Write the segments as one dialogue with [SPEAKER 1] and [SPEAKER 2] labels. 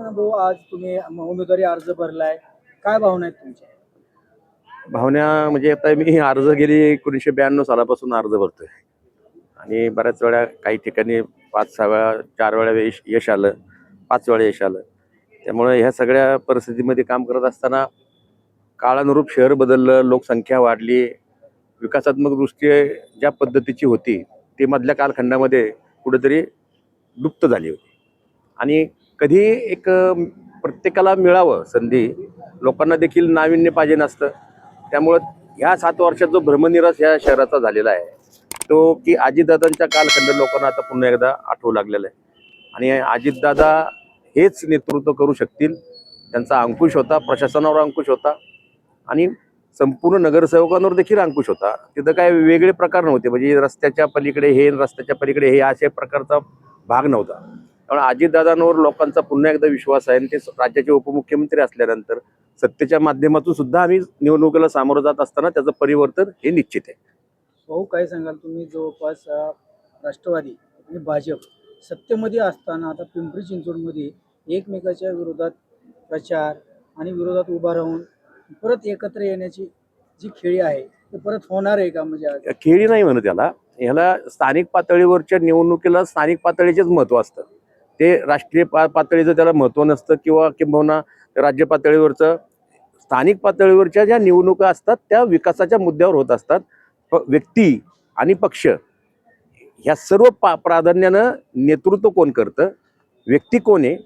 [SPEAKER 1] सांगा भाऊ, आज तुम्ही उमेदवारी अर्ज भरलाय, काय भावना आहेत तुमच्या?
[SPEAKER 2] भावना म्हणजे आता मी अर्ज गेली 1992 सालापासून अर्ज भरतोय आणि बऱ्याच वेळा काही ठिकाणी 5-6 वेळा 4 वेळा यश आलं, 5 वेळा यश आलं. त्यामुळे ह्या सगळ्या परिस्थितीमध्ये काम करत असताना काळानुरूप शहर बदललं, लोकसंख्या वाढली, विकासात्मक दृष्टी ज्या पद्धतीची होती ती मधल्या कालखंडामध्ये कुठेतरी लुप्त झाली होती. आणि कधी एक प्रत्येकाला मिळावं संधी, लोकांना देखील नाविन्य पाहिजे नसतं. त्यामुळं ह्या 7 वर्षात जो भ्रमनिरास ह्या शहराचा झालेला आहे तो की अजितदादांच्या कालखंड लोकांना आता पुन्हा एकदा आठवू लागलेला आहे. आणि अजितदादा हेच नेतृत्व करू शकतील. त्यांचा अंकुश होता, प्रशासनावर अंकुश होता आणि संपूर्ण नगरसेवकांवर देखील अंकुश होता. तिथं काय वेगळे प्रकार नव्हते, म्हणजे रस्त्याच्या पलीकडे हे, रस्त्याच्या पलीकडे हे, अशा प्रकारचा भाग नव्हता. त्यामुळे अजितदादांवर लोकांचा पुन्हा एकदा विश्वास आहे आणि ते राज्याचे उपमुख्यमंत्री असल्यानंतर सत्तेच्या माध्यमातून सुद्धा आम्ही निवडणुकीला सामोरं जात असताना त्याचं परिवर्तन हे निश्चित आहे.
[SPEAKER 1] भाऊ, काय सांगाल तुम्ही? जवळपास राष्ट्रवादी आणि भाजप सत्तेमध्ये असताना आता पिंपरी चिंचवडमध्ये एकमेकाच्या विरोधात प्रचार आणि विरोधात उभा राहून परत एकत्र येण्याची जी खेळी आहे ते परत होणार आहे का? म्हणजे आज
[SPEAKER 2] खेळी नाही म्हणत ह्याला स्थानिक पातळीवरच्या निवडणुकीला स्थानिक पातळीचेच महत्त्व असतं. ते राष्ट्रीय पातळीचं त्याला महत्त्व नसतं किंवा किंबहुना राज्य पातळीवरचं. स्थानिक पातळीवरच्या ज्या निवडणुका असतात त्या विकासाच्या मुद्द्यावर होत असतात. व्यक्ती आणि पक्ष ह्या सर्व प्राधान्यानं नेतृत्व कोण करतं, व्यक्ती कोण आहे,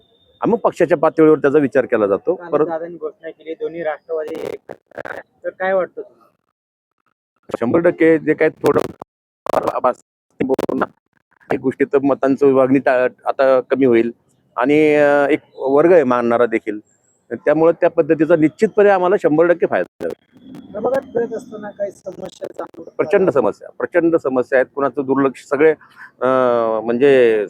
[SPEAKER 2] मग पक्षाच्या पातळीवर त्याचा विचार केला जातो.
[SPEAKER 1] परत दादांनी घोषणा केली दोन्ही राष्ट्रवादी तर काय वाटतं तुम्हाला?
[SPEAKER 2] 100% जे काय थोडं काही गोष्टीत मतांचं विभागणी आता कमी होईल आणि एक वर्ग आहे मानणारा देखील. त्यामुळे त्या पद्धतीचा निश्चितपणे आम्हाला 100% फायदा होईल.
[SPEAKER 1] प्रभागात फिरत असताना काही समस्या जाणवतात?
[SPEAKER 2] प्रचंड समस्या आहेत. कुणाचं दुर्लक्ष, सगळे म्हणजे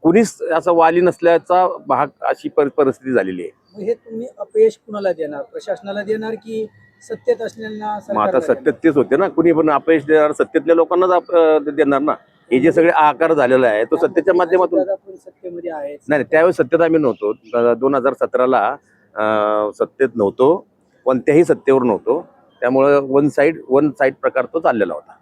[SPEAKER 2] कुणीच असं वाली नसल्याचा भाग, अशी परिस्थिती झालेली आहे.
[SPEAKER 1] मग हे तुम्ही अपयश कुणाला देणार? प्रशासनाला देणार की सत्तेत असलेल्यांना?
[SPEAKER 2] मग आता सत्तेत तेच होते ना, कुणी पण अपयश देणार, सत्तेतल्या लोकांनाच देणार ना. हे जे सगळे आकार झालेला आहे तो सत्तेच्या माध्यमातून.
[SPEAKER 1] सत्तेमध्ये आहे
[SPEAKER 2] नाही, त्यावेळेस सत्तेत आम्ही नव्हतो. 2017ला सत्तेत नव्हतो, कोणत्याही सत्तेवर नव्हतो. त्यामुळे वन साईड प्रकार तो चाललेला होता.